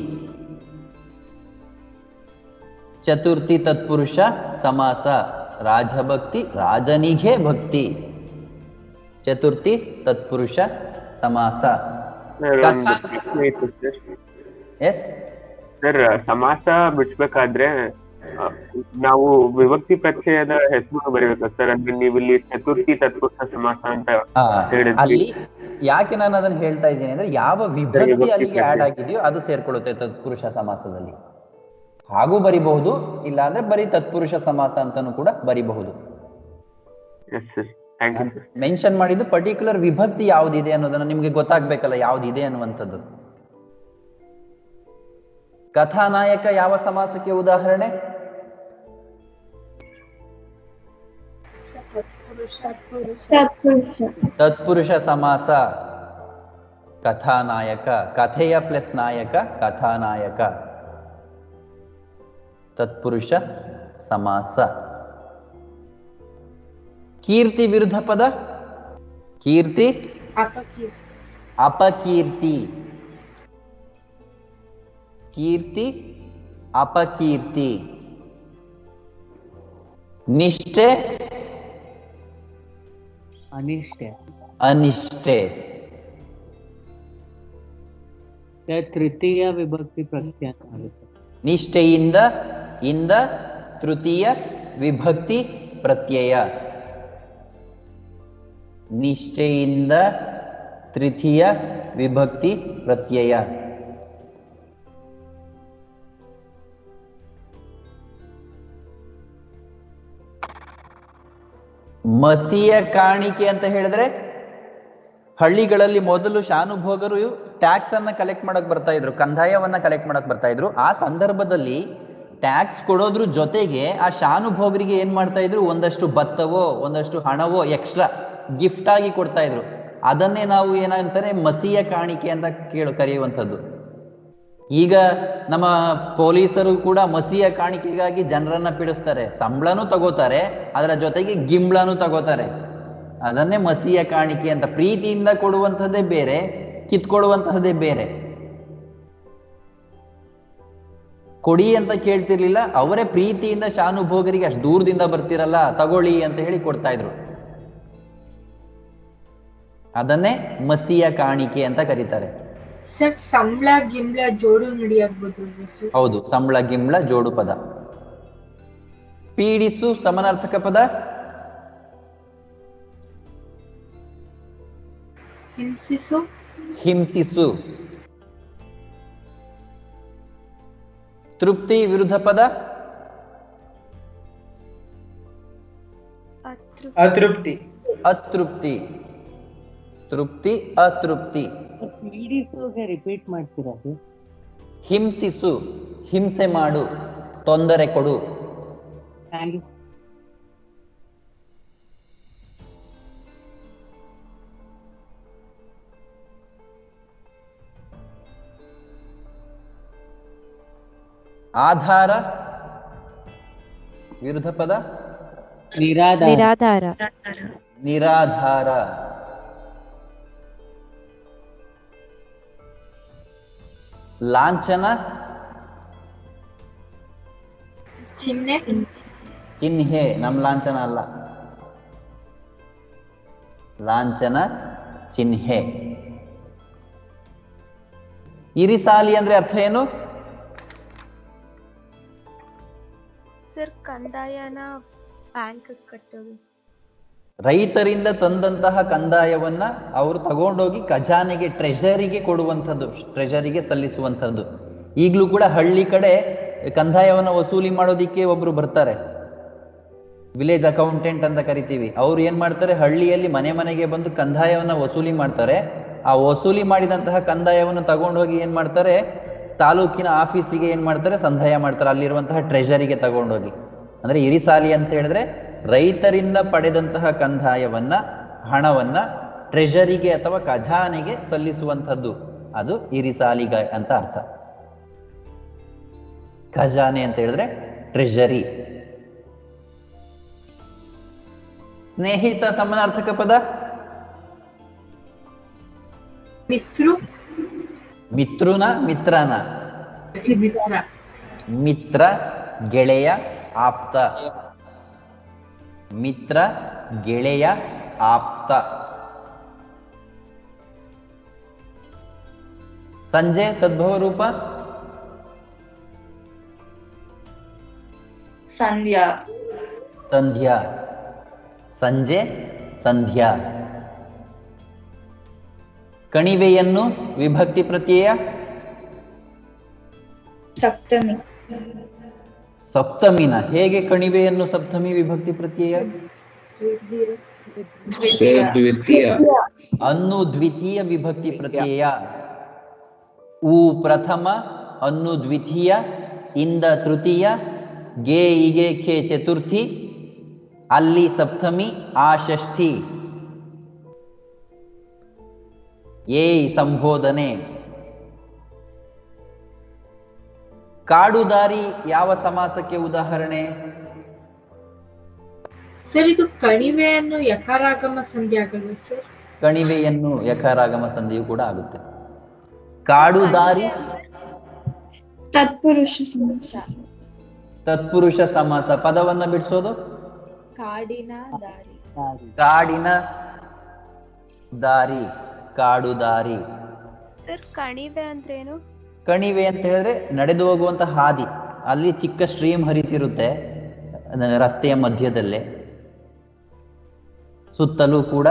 ಚತುರ್ಥಿ ತತ್ಪುರುಷ ಸಮಾಸ. ರಾಜಭಕ್ತಿ, ರಾಜನಿಗೆ ಭಕ್ತಿ. ಚತುರ್ಥಿ ತತ್ಪುರುಷ ಸಮಾಸ. ಎಸ್ ಸರ್, ಸಮಾಸ ಬಿಡಿಸ್ಬೇಕಾದ್ರೆ ನಾವು ವಿಭಕ್ತಿ ಪ್ರತ್ಯಯದ ಹೆಸರು ಬರೀಬೇಕು ಸರ್. ಅಂದ್ರೆ ನೀವು ಇಲ್ಲಿ ಚತುರ್ಥಿ ತತ್ಪುರುಷ ಸಮಾಸ ಅಂತ ಹೇಳಿದ್ರಿ. ಅಲ್ಲಿ ಯಾಕೆ ನಾನು ಅದನ್ನ ಹೇಳ್ತಾ ಇದ್ದೀನಿ ಅಂದ್ರೆ, ಯಾವ ವಿಭಕ್ತಿ ಅಲ್ಲಿಗೆ ಆಡ್ ಆಗಿದೆಯೋ ಅದು ಸೇರ್ಕೊಳ್ಳುತ್ತೆ ತತ್ಪುರುಷ ಸಮಾಸದಲ್ಲಿ. ಹಾಗೂ ಬರಿಬಹುದು, ಇಲ್ಲ ಅಂದ್ರೆ ಬರೀ ತತ್ಪುರುಷ ಸಮಾಸ ಅಂತಾನು ಕೂಡ ಬರಿಬಹುದು. ಮೆನ್ಷನ್ ಮಾಡಿದ್ದು ಪರ್ಟಿಕ್ಯುಲರ್ ವಿಭಕ್ತಿ ಯಾವ್ದಿದೆ ಅನ್ನೋದನ್ನ ನಿಮ್ಗೆ ಗೊತ್ತಾಗ್ಬೇಕಲ್ಲ, ಯಾವ್ದಿದೆ ಅನ್ನುವಂಥದ್ದು. ಕಥಾನಾಯಕ ಯಾವ ಸಮಾಸಕ್ಕೆ ಉದಾಹರಣೆ? ತತ್ಪುರುಷ ಸಮಾಸ. ಕಥಾನಾಯಕ. ಕಥೆಯ ಪ್ಲಸ್ ನಾಯಕ, ಕಥಾನಾಯಕ. ತತ್ಪುರುಷ ಸಮಾಸ. ಕೀರ್ತಿ ವಿರುದ್ಧ ಪದ. ಕೀರ್ತಿ ಅಪಕೀರ್ತಿ. ಕೀರ್ತಿ ಅಪಕೀರ್ತಿ. ನಿಷ್ಠೆ ಅನಿಷ್ಟೆ. ಅನಿಷ್ಠೆ. ತೃತೀಯ ವಿಭಕ್ತಿ ಪ್ರತ್ಯಯ ಆಗುತ್ತೆ. ನಿಷ್ಠೆಯಿಂದ ಇಂದ ತೃತೀಯ ವಿಭಕ್ತಿ ಪ್ರತ್ಯಯ. ನಿಷ್ಠೆಯಿಂದ ತೃತೀಯ ವಿಭಕ್ತಿ ಪ್ರತ್ಯಯ. ಮಸಿಯ ಕಾಣಿಕೆ ಅಂತ ಹೇಳಿದ್ರೆ, ಹಳ್ಳಿಗಳಲ್ಲಿ ಮೊದಲು ಶಾನುಭೋಗರು ಟ್ಯಾಕ್ಸ್ ಅನ್ನ ಕಲೆಕ್ಟ್ ಮಾಡಕ್ ಬರ್ತಾ ಇದ್ರು, ಕಂದಾಯವನ್ನ ಕಲೆಕ್ಟ್ ಮಾಡಕ್ ಬರ್ತಾ ಇದ್ರು. ಆ ಸಂದರ್ಭದಲ್ಲಿ ಟ್ಯಾಕ್ಸ್ ಕೊಡೋದ್ರ ಜೊತೆಗೆ ಆ ಶಾನುಭೋಗರಿಗೆ ಏನ್ ಮಾಡ್ತಾ ಇದ್ರು, ಒಂದಷ್ಟು ಭತ್ತವೋ ಒಂದಷ್ಟು ಹಣವೋ ಎಕ್ಸ್ಟ್ರಾ ಗಿಫ್ಟ್ ಆಗಿ ಕೊಡ್ತಾ ಇದ್ರು. ಅದನ್ನೇ ನಾವು ಏನಂತಾರೆ ಮಸಿಯ ಕಾಣಿಕೆ ಅಂತ ಕರೆಯುವಂಥದ್ದು. ಈಗ ನಮ್ಮ ಪೊಲೀಸರು ಕೂಡ ಮಸಿಯ ಕಾಣಿಕೆಗಾಗಿ ಜನರನ್ನ ಪೀಡಿಸ್ತಾರೆ, ಸಂಬಳನೂ ತಗೋತಾರೆ, ಅದರ ಜೊತೆಗೆ ಗಿಂಬಳನೂ ತಗೋತಾರೆ. ಅದನ್ನೇ ಮಸಿಯ ಕಾಣಿಕೆ ಅಂತ. ಪ್ರೀತಿಯಿಂದ ಕೊಡುವಂಥದ್ದೇ ಬೇರೆ, ಕಿತ್ಕೊಡುವಂತಹದ್ದೇ ಬೇರೆ. ಕೊಡಿ ಅಂತ ಕೇಳ್ತಿರ್ಲಿಲ್ಲ, ಅವರೇ ಪ್ರೀತಿಯಿಂದ ಶಾನುಭೋಗರಿಗೆ ಅಷ್ಟು ದೂರದಿಂದ ಬರ್ತಿರಲ್ಲ ತಗೊಳ್ಳಿ ಅಂತ ಹೇಳಿ ಕೊಡ್ತಾ ಇದ್ರು. ಅದನ್ನೇ ಮಸಿಯ ಕಾಣಿಕೆ ಅಂತ ಕರೀತಾರೆ. ಸರ್, ಸಂಬಳ ಗಿಂಬಳ ಜೋಡು ನುಡಿಯಾಗ್ಬೋದು ಸರ್? ಹೌದು, ಸಂಬಳ ಗಿಂಬಳ ಜೋಡು ಪದ. ಪೀಡಿಸು ಸಮಾನಾರ್ಥಕ ಪದ. ಹಿಂಸಿಸು. ಹಿಂಸಿಸು. ತೃಪ್ತಿ ವಿರುದ್ಧ ಪದ. ಅತೃಪ್ತಿ. ಅತೃಪ್ತಿ. ತೃಪ್ತಿ ಅತೃಪ್ತಿ. ಪೀಡಿಸುಗೆ ರಿಪೀಟ್ ಮಾಡ್ತೀರಾ? ಹಿಂಸಿಸು, ಹಿಂಸೆ ಮಾಡು, ತೊಂದರೆ ಕೊಡು. Thank you. ಆಧಾರ ವಿರುದ್ಧ ಪದ. ನಿರಾಧಾರ. ನಿರಾಧಾರ. ಲಾಂಛನ. ಚಿಹ್ನೆ. ಚಿಹ್ನೆ. ನಮ್ ಲಾಂಛನ ಅಲ್ಲ, ಲಾಂಛನ ಚಿಹ್ನೆ. ಇರಿಸಾಲಿ ಅಂದ್ರೆ ಅರ್ಥ ಏನು? ಸರ್, ಕಂದಾಯನ ಬ್ಯಾಂಕ್ ಕಟ್ಟೋದು. ರೈತರಿಂದ ತಂದಂತಹ ಕಂದಾಯವನ್ನ ಅವರು ತಗೊಂಡೋಗಿ ಖಜಾನೆಗೆ, ಟ್ರೆಷರಿಗೆ ಕೊಡುವಂಥದ್ದು, ಟ್ರೆಷರಿಗೆ ಸಲ್ಲಿಸುವಂಥದ್ದು. ಈಗಲೂ ಕೂಡ ಹಳ್ಳಿ ಕಡೆ ಕಂದಾಯವನ್ನ ವಸೂಲಿ ಮಾಡೋದಿಕ್ಕೆ ಒಬ್ರು ಬರ್ತಾರೆ, ವಿಲೇಜ್ ಅಕೌಂಟೆಂಟ್ ಅಂತ ಕರಿತೀವಿ. ಅವ್ರು ಏನ್ ಮಾಡ್ತಾರೆ, ಹಳ್ಳಿಯಲ್ಲಿ ಮನೆ ಮನೆಗೆ ಬಂದು ಕಂದಾಯವನ್ನ ವಸೂಲಿ ಮಾಡ್ತಾರೆ. ಆ ವಸೂಲಿ ಮಾಡಿದಂತಹ ಕಂದಾಯವನ್ನು ತಗೊಂಡೋಗಿ ಏನ್ ಮಾಡ್ತಾರೆ, ತಾಲೂಕಿನ ಆಫೀಸಿಗೆ ಏನ್ ಮಾಡ್ತಾರೆ, ಸಂದಾಯ ಮಾಡ್ತಾರೆ, ಅಲ್ಲಿರುವಂತಹ ಟ್ರೆಷರಿಗೆ ತಗೊಂಡೋಗಿ. ಅಂದ್ರೆ ಇರಿಸಾಲಿ ಅಂತ ಹೇಳಿದ್ರೆ ರೈತರಿಂದ ಪಡೆದಂತಹ ಕಂದಾಯವನ್ನ, ಹಣವನ್ನ ಟ್ರೆಷರಿಗೆ ಅಥವಾ ಖಜಾನೆಗೆ ಸಲ್ಲಿಸುವಂಥದ್ದು, ಅದು ಇರಿಸಾಲಿಗ ಅಂತ ಅರ್ಥ. ಖಜಾನೆ ಅಂತ ಹೇಳಿದ್ರೆ ಟ್ರೆಷರಿ. ಸ್ನೇಹಿತ ಸಮಾನಾರ್ಥಕ ಪದ. ಮಿತ್ರು. ಮಿತ್ರುನ, ಮಿತ್ರನ. ಮಿತ್ರ, ಗೆಳೆಯ, ಆಪ್ತ. ಮಿತ್ರ, ಗೆಳೆಯ, ಆಪ್ತ. ಸಂಜೆ ತದ್ಭವ ರೂಪ. ಸಂಧ್ಯಾ. ಸಂಧ್ಯಾ. ಸಂಜೆ, ಸಂಧ್ಯಾ. ಕಣಿವೆಯನ್ನು ವಿಭಕ್ತಿ ಪ್ರತ್ಯಯ. ಸಪ್ತಮಿ. ಸಪ್ತಮಿನ ಹೇಗೆ ಕಣಿವೆಯನ್ನು ಸಪ್ತಮಿ ವಿಭಕ್ತಿ ಪ್ರತ್ಯಯ? ದ್ವಿತೀಯ. ಅನ್ನು ದ್ವಿತೀಯ ವಿಭಕ್ತಿ ಪ್ರತ್ಯಯ. ಉ ಪ್ರಥಮ, ಅನ್ನು ದ್ವಿತೀಯ, ಇಂದ ತೃತೀಯ, ಗೆ ಇಗೆ ಖೆ ಚತುರ್ಥಿ, ಅಲ್ಲಿ ಸಪ್ತಮಿ, ಆ ಷಷ್ಠಿ. ಏಯ್ ಸಂಬೋಧನೆ. ಕಾಡುದಾರಿ ಯಾವ ಸಮಾಸಕ್ಕೆ ಉದಾಹರಣೆ? ಸರ್, ಇದು ಕಣಿವೆಯನ್ನು ಯಕಾರಾಗಮ ಸಂಧಿ ಆಗಲ್ವ ಸರ್? ಕಣಿವೆಯನ್ನು ಯಕಾರಾಗಮ ಸಂಧಿಯು ಕೂಡ ಆಗುತ್ತೆ. ಕಾಡುದಾರಿ. ತತ್ಪುರುಷ ಸಮಾಸ. ತತ್ಪುರುಷ ಸಮಾಸ. ಪದವನ್ನ ಬಿಡಿಸೋದು ಕಾಡಿನ ದಾರಿ. ಕಾಡಿನ ದಾರಿ, ಕಾಡು ದಾರಿ. ಸರ್ ಕಣಿವೆ ಅಂದ್ರೇನು? ಕಣಿವೆ ಅಂತ ಹೇಳಿದ್ರೆ ನಡೆದು ಹೋಗುವಂತ ಹಾದಿ. ಅಲ್ಲಿ ಚಿಕ್ಕ ಸ್ಟ್ರೀಮ್ ಹರಿತಿರುತ್ತೆ ರಸ್ತೆಯ ಮಧ್ಯದಲ್ಲೇ, ಸುತ್ತಲೂ ಕೂಡ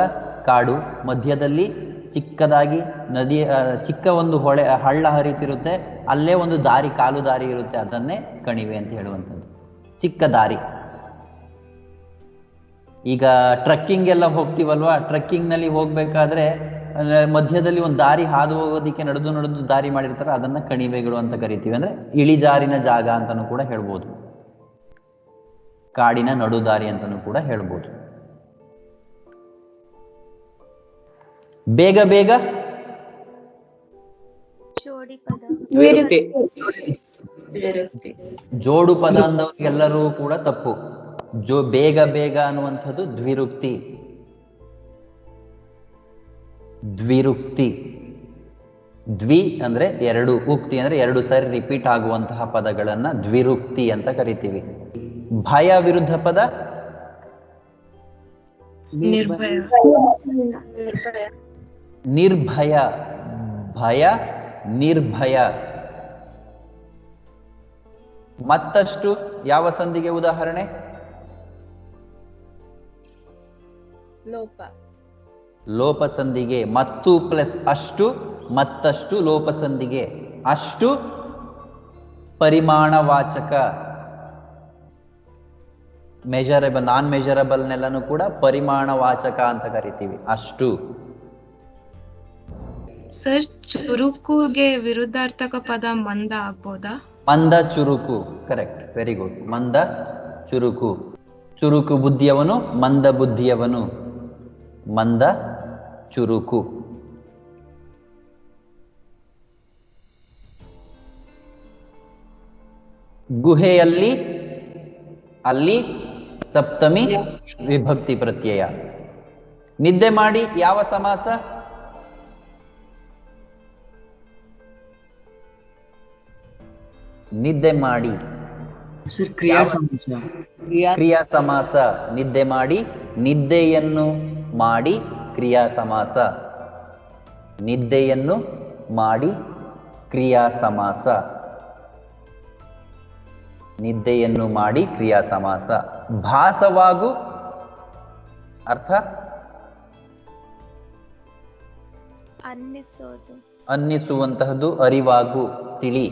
ಕಾಡು, ಮಧ್ಯದಲ್ಲಿ ಚಿಕ್ಕದಾಗಿ ನದಿ, ಚಿಕ್ಕ ಒಂದು ಹೊಳೆ ಹಳ್ಳ ಹರಿತಿರುತ್ತೆ, ಅಲ್ಲೇ ಒಂದು ದಾರಿ, ಕಾಲು ದಾರಿ ಇರುತ್ತೆ, ಅದನ್ನೇ ಕಣಿವೆ ಅಂತ ಹೇಳುವಂಥದ್ದು. ಚಿಕ್ಕ ದಾರಿ. ಈಗ ಟ್ರಕ್ಕಿಂಗ್ ಎಲ್ಲ ಹೋಗ್ತೀವಲ್ವಾ, ಟ್ರಕ್ಕಿಂಗ್ ನಲ್ಲಿ ಹೋಗ್ಬೇಕಾದ್ರೆ ಮಧ್ಯದಲ್ಲಿ ಒಂದು ದಾರಿ ಹಾದು ಹೋಗೋದಿಕ್ಕೆ ನಡೆದು ನಡೆದು ದಾರಿ ಮಾಡಿರ್ತಾರೆ, ಅದನ್ನ ಕಣಿವೆಗಳು ಅಂತ ಕರಿತೀವಿ. ಅಂದ್ರೆ ಇಳಿಜಾರಿನ ಜಾಗ ಅಂತಾನೂ ಕೂಡ ಹೇಳ್ಬೋದು, ಕಾಡಿನ ನಡುದಾರಿ ಅಂತಾನೂ ಕೂಡ ಹೇಳ್ಬೋದು. ಬೇಗ ಬೇಗ ಜೋಡಿ ಪದ. ವಿರುಕ್ತಿ. ವಿರುಕ್ತಿ. ಜೋಡು ಪದ ಅಂದವ್ರಿಗೆಲ್ಲರೂ ಕೂಡ ತಪ್ಪು. ಬೇಗ ಬೇಗ ಅನ್ನುವಂಥದ್ದು ದ್ವಿರುಕ್ತಿ. ದ್ವಿರುಕ್ತಿ. ದ್ವಿ ಅಂದ್ರೆ ಎರಡು, ಉಕ್ತಿ ಅಂದ್ರೆ ಎರಡು ಸಾರಿ ರಿಪೀಟ್ ಆಗುವಂತಹ ಪದಗಳನ್ನ ದ್ವಿರುಕ್ತಿ ಅಂತ ಕರಿತೀವಿ. ಭಯ ವಿರುದ್ಧ ಪದ ನಿರ್ಭಯ. ಭಯ ನಿರ್ಭಯ. ಮತ್ತಷ್ಟು ಯಾವ ಸಂಧಿಗೆ ಉದಾಹರಣೆ? ಲೋಪ. ಲೋಪ ಸಂಧಿಗೆ. ಮತ್ತು ಪ್ಲಸ್ ಅಷ್ಟು, ಮತ್ತಷ್ಟು ಲೋಪ ಸಂಧಿಗೆ. ಅಷ್ಟು ಪರಿಮಾಣವಾಚಕ. ಮೆಜರಬಲ್, ನಾನ್ ಮೆಜರಬಲ್ನೆಲ್ಲನೂ ಕೂಡ ಪರಿಮಾಣವಾಚಕ ಅಂತ ಕರಿತೀವಿ. ಅಷ್ಟು. ಸರ್, ಚುರುಕುಗೆ ವಿರುದ್ಧಾರ್ಥಕ ಪದ ಮಂದ ಆಗ್ಬೋದಾ? ಮಂದ ಚುರುಕು. Correct, very good. ಮಂದ ಚುರುಕು. ಚುರುಕು ಬುದ್ಧಿಯವನು ಮಂದ ಬುದ್ಧಿಯವನು. ಮಂದ ಚುರುಕು. ಗುಹೆಯಲ್ಲಿ, ಅಲ್ಲಿ ಸಪ್ತಮಿ ವಿಭಕ್ತಿ ಪ್ರತ್ಯಯ. ನಿದ್ದೆ ಮಾಡಿ ಯಾವ ಸಮಾಸ? ನಿದ್ದೆ ಮಾಡಿ ಕ್ರಿಯಾ ಸಮಾಸ. ನಿದ್ದೆ ಮಾಡಿ, ನಿದ್ದೆಯನ್ನು ಮಾಡಿ ಕ್ರಿಯಾ ಸಮಾಸ. ನಿದ್ದೆಯನ್ನು ಮಾಡಿ ಕ್ರಿಯಾ ಸಮಾಸ. ನಿದ್ದೆಯನ್ನು ಮಾಡಿ ಕ್ರಿಯಾ ಸಮಾಸ. ಭಾಸವಾಗು ಅರ್ಥ ಅನ್ನಿಸೋದು. ಅನ್ನಿಸುವಂತಹದ್ದು, ಅರಿವಾಗು, ತಿಳಿ.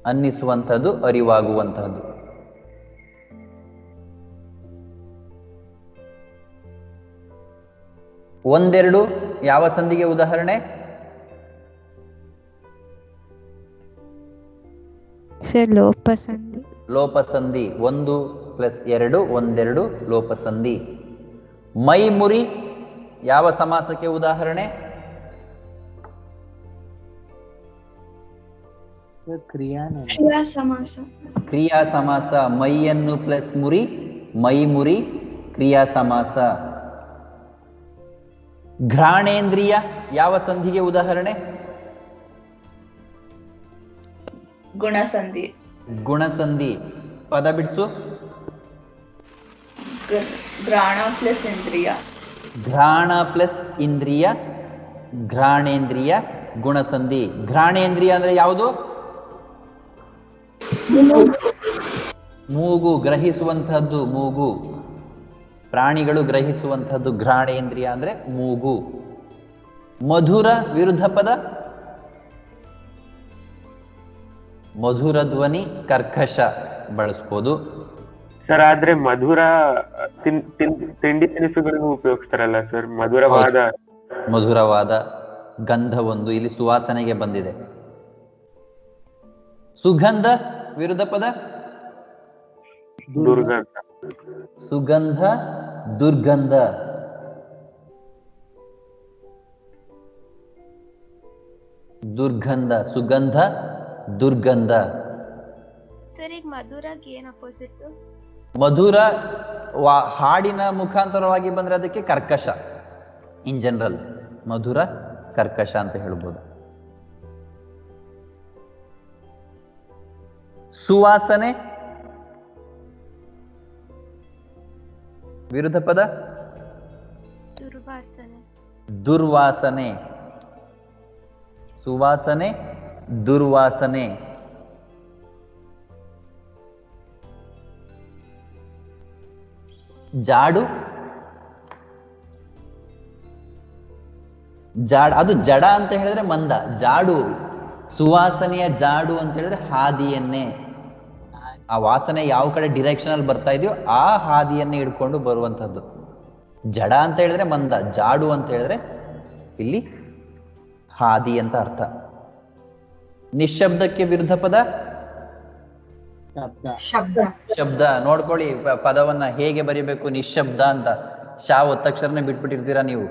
ಅನ್ನಿಸುವಂಥದ್ದು, ಅರಿವಾಗುವಂತಹದ್ದು. ಒಂದೆರಡು ಯಾವ ಸಂಧಿಗೆ ಉದಾಹರಣೆ? ಸರ್, ಲೋಪ ಸಂಧಿ. ಲೋಪ ಸಂಧಿ. 1 + 2 ಒಂದೆರಡು ಲೋಪ ಸಂಧಿ. ಮೈ ಮುರಿ ಯಾವ ಸಮಾಸಕ್ಕೆ ಉದಾಹರಣೆ? ಕ್ರಿಯಾ ಸಮಾಸ. ಕ್ರಿಯಾ ಸಮಾಸ. ಮೈಯನ್ನು ಪ್ಲಸ್ ಮುರಿ, ಮೈ ಮುರಿ ಕ್ರಿಯಾ ಸಮಾಸ. ಘ್ರಾಣೇಂದ್ರಿಯ ಯಾವ ಸಂಧಿಗೆ ಉದಾಹರಣೆ? ಗುಣಸಂಧಿ. ಗುಣಸಂಧಿ. ಪದ ಬಿಡಿಸು. ಘ್ರಾಣ ಪ್ಲಸ್ ಇಂದ್ರಿಯ. ಘ್ರಾಣ ಪ್ಲಸ್ ಇಂದ್ರಿಯ, ಘ್ರಾಣೇಂದ್ರಿಯ, ಗುಣಸಂಧಿ. ಘ್ರಾಣೇಂದ್ರಿಯ ಅಂದ್ರೆ ಯಾವುದು? ಮೂಗು, ಗ್ರಹಿಸುವಂತಹದ್ದು ಮೂಗು. ಪ್ರಾಣಿಗಳು ಗ್ರಹಿಸುವಂತಹದ್ದು ಘ್ರಾಣೇಂದ್ರಿಯ ಅಂದ್ರೆ ಮೂಗು. ಮಧುರ ವಿರುದ್ಧ ಪದ? ಮಧುರ ಧ್ವನಿ, ಕರ್ಕಶ ಬಳಸ್ಬೋದು. ಸರ್, ಆದ್ರೆ ಮಧುರ ತಿಂಡಿ ತಿನಿಸುಗಳನ್ನು ಉಪಯೋಗಿಸ್ತಾರಲ್ಲ ಸರ್, ಮಧುರವಾದ. ಮಧುರವಾದ ಗಂಧ ಒಂದು, ಇಲ್ಲಿ ಸುವಾಸನೆಗೆ ಬಂದಿದೆ. ಸುಗಂಧ ವಿರುದ್ಧ ಪದ? ದುರ್ಗಂಧ. ಸುಗಂಧ, ದುರ್ಗಂಧ. ದುರ್ಗಂಧ, ಸುಗಂಧ, ದುರ್ಗಂಧ. ಸರ್, ಈಗ ಮಧುರಕ್ಕೆ ಏನ್ ಅಪೋಸಿಟ್? ಮಧುರ ಹಾಡಿನ ಮುಖಾಂತರವಾಗಿ ಬಂದ್ರೆ ಅದಕ್ಕೆ ಕರ್ಕಶ. ಇನ್ ಜನರಲ್ ಮಧುರ, ಕರ್ಕಶ ಅಂತ ಹೇಳ್ಬೋದು. ಸುವಾಸನೆ ವಿರುದ್ಧ ಪದ ದುರ್ವಾಸನೆ. ದುರ್ವಾಸನೆ. ಸುವಾಸನೆ ದುರ್ವಾಸನೆ. ಜಾಡು ಅದು ಜಡ ಅಂತ ಹೇಳಿದ್ರೆ ಮಂದ. ಜಾಡು ಸುವಾಸನೆಯ ಜಾಡು ಅಂತ ಹೇಳಿದ್ರೆ ಹಾದಿಯನ್ನೇ, ಆ ವಾಸನೆ ಯಾವ ಕಡೆ ಡಿರೆಕ್ಷನ್ ಅಲ್ಲಿ ಬರ್ತಾ ಇದೆಯೋ ಆ ಹಾದಿಯನ್ನೇ ಹಿಡ್ಕೊಂಡು ಬರುವಂತದ್ದು. ಜಡ ಅಂತ ಹೇಳಿದ್ರೆ ಮಂದ, ಜಾಡು ಅಂತ ಹೇಳಿದ್ರೆ ಇಲ್ಲಿ ಹಾದಿ ಅಂತ ಅರ್ಥ. ನಿಶ್ಶಬ್ದಕ್ಕೆ ವಿರುದ್ಧ ಪದ ಶಬ್ದ. ನೋಡ್ಕೊಳ್ಳಿ ಪದವನ್ನ ಹೇಗೆ ಬರಿಬೇಕು ನಿಶ್ಶಬ್ದ ಅಂತ. ಶಾ ಒತ್ತಕ್ಷರನೇ ಬಿಟ್ಬಿಟ್ಟಿರ್ತೀರಾ ನೀವು.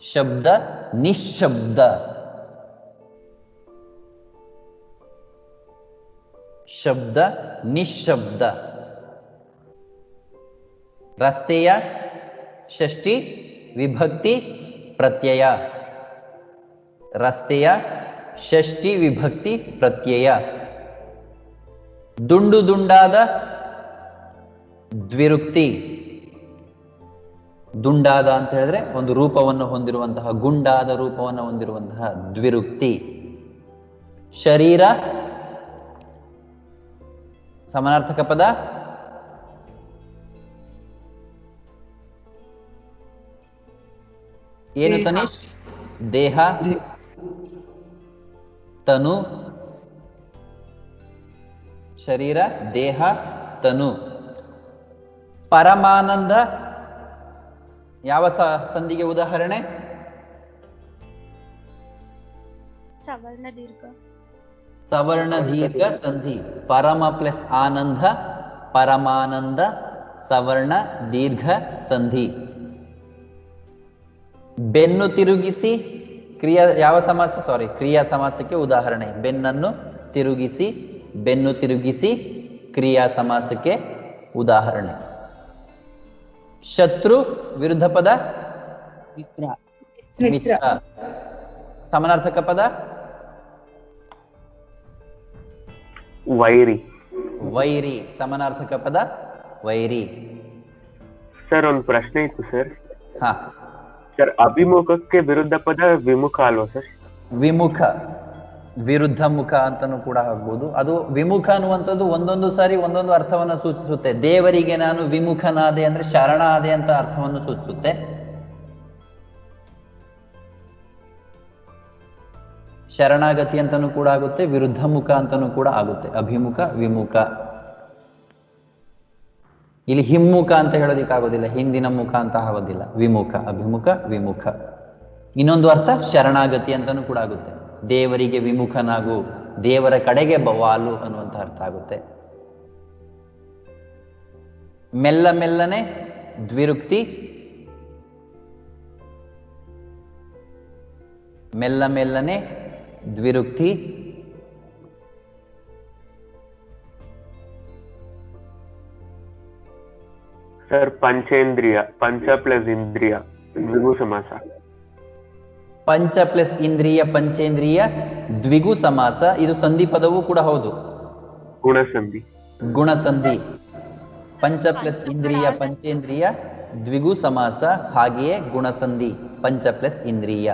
ಶಬ್ದ ನಿಶ್ಶಬ್ದ. ಶಬ್ದ ನಿಶ್ಶಬ್ದ. ರಸ್ತೆಯ ಷಷ್ಠಿ ವಿಭಕ್ತಿ ಪ್ರತ್ಯಯ. ರಸ್ತೆಯ ಷಷ್ಠಿ ವಿಭಕ್ತಿ ಪ್ರತ್ಯಯ. ದುಂಡು ದುಂಡಾದ ದ್ವಿರುಕ್ತಿ. ದುಂಡಾದ ಅಂತ ಹೇಳಿದ್ರೆ ಒಂದು ರೂಪವನ್ನು ಹೊಂದಿರುವಂತಹ, ಗುಂಡಾದ ರೂಪವನ್ನು ಹೊಂದಿರುವಂತಹ ದ್ವಿರುಕ್ತಿ. ಶರೀರ ಸಮಾನಾರ್ಥಕ ಪದ ಏನು ತನೀಶ್? ದೇಹ, ತನು. ಶರೀರ, ದೇಹ, ತನು. ಪರಮಾನಂದ ಯಾವ ಸಂಧಿಗೆ ಉದಾಹರಣೆ? ಸವರ್ಣ ದೀರ್ಘ. ಸವರ್ಣ ದೀರ್ಘ ಸಂಧಿ. ಪರಮ ಪ್ಲಸ್ ಆನಂದ, ಪರಮಾನಂದ, ಸವರ್ಣ ದೀರ್ಘ ಸಂಧಿ. ಬೆನ್ನು ತಿರುಗಿಸಿ ಕ್ರಿಯಾ ಯಾವ ಸಮಾಸ? ಕ್ರಿಯಾ ಸಮಾಸಕ್ಕೆ ಉದಾಹರಣೆ. ಬೆನ್ನನ್ನು ತಿರುಗಿಸಿ, ಬೆನ್ನು ತಿರುಗಿಸಿ ಕ್ರಿಯಾ ಸಮಾಸಕ್ಕೆ ಉದಾಹರಣೆ. ಶತ್ರು ವಿರುದ್ಧ ಪದ ಮಿತ್ರ. ಮಿತ್ರ. ಸಮಾನಾರ್ಥಕ ಪದ ವೈರಿ. ವೈರಿ. ಸಮಾನಾರ್ಥಕ ಪದ ವೈರಿ. ಸರ್ ಒಂದು ಪ್ರಶ್ನೆ ಇತ್ತು ಸರ್. ಹಾ ಸರ್, ಅಭಿಮುಖಕ್ಕೆ ವಿರುದ್ಧ ಪದ ವಿಮುಖ ಅಲ್ವಾ ಸರ್? ವಿಮುಖ, ವಿರುದ್ಧ ಮುಖ ಅಂತಾನೂ ಕೂಡ ಆಗ್ಬೋದು. ಅದು ವಿಮುಖ ಅನ್ನುವಂಥದ್ದು ಒಂದೊಂದು ಸಾರಿ ಒಂದೊಂದು ಅರ್ಥವನ್ನು ಸೂಚಿಸುತ್ತೆ. ದೇವರಿಗೆ ನಾನು ವಿಮುಖನಾದೆ ಅಂದ್ರೆ ಶರಣಾದೆ ಅಂತ ಅರ್ಥವನ್ನು ಸೂಚಿಸುತ್ತೆ. ಶರಣಾಗತಿ ಅಂತಾನೂ ಕೂಡ ಆಗುತ್ತೆ, ವಿರುದ್ಧ ಮುಖ ಅಂತಾನೂ ಕೂಡ ಆಗುತ್ತೆ. ಅಭಿಮುಖ, ವಿಮುಖ. ಇಲ್ಲಿ ಹಿಮ್ಮುಖ ಅಂತ ಹೇಳೋದಿಕ್ಕಾಗೋದಿಲ್ಲ, ಹಿಂದಿನ ಮುಖ ಅಂತ ಆಗೋದಿಲ್ಲ. ವಿಮುಖ, ಅಭಿಮುಖ, ವಿಮುಖ. ಇನ್ನೊಂದು ಅರ್ಥ ಶರಣಾಗತಿ ಅಂತಾನೂ ಕೂಡ ಆಗುತ್ತೆ. ದೇವರಿಗೆ ವಿಮುಖನಾಗು, ದೇವರ ಕಡೆಗೆ ವಾಲು ಅನ್ನುವಂಥ ಅರ್ಥ ಆಗುತ್ತೆ. ಮೆಲ್ಲ ಮೆಲ್ಲನೆ ದ್ವಿರುಕ್ತಿ. ಮೆಲ್ಲ ಮೆಲ್ಲನೆ ದ್ವಿರುಕ್ತಿ. ಸರ್, ಪಂಚೇಂದ್ರಿಯ, ಪಂಚ ಪ್ಲಸ್ ಇಂದ್ರಿಯ ದ್ವಿಗು ಸಮಾಸ. ಪಂಚ ಪ್ಲಸ್ ಇಂದ್ರಿಯ, ಪಂಚೇಂದ್ರಿಯ ದ್ವಿಗು ಸಮಾಸ. ಇದು ಸಂಧಿ ಪದವೂ ಕೂಡ ಹೌದು. ಗುಣಸಂಧಿ. ಗುಣಸಂಧಿ. ಪಂಚ ಪ್ಲಸ್ ಇಂದ್ರಿಯ, ಪಂಚೇಂದ್ರಿಯ ದ್ವಿಗು ಸಮಾಸ. ಹಾಗೆಯೇ ಗುಣಸಂಧಿ, ಪಂಚ ಪ್ಲಸ್ ಇಂದ್ರಿಯ.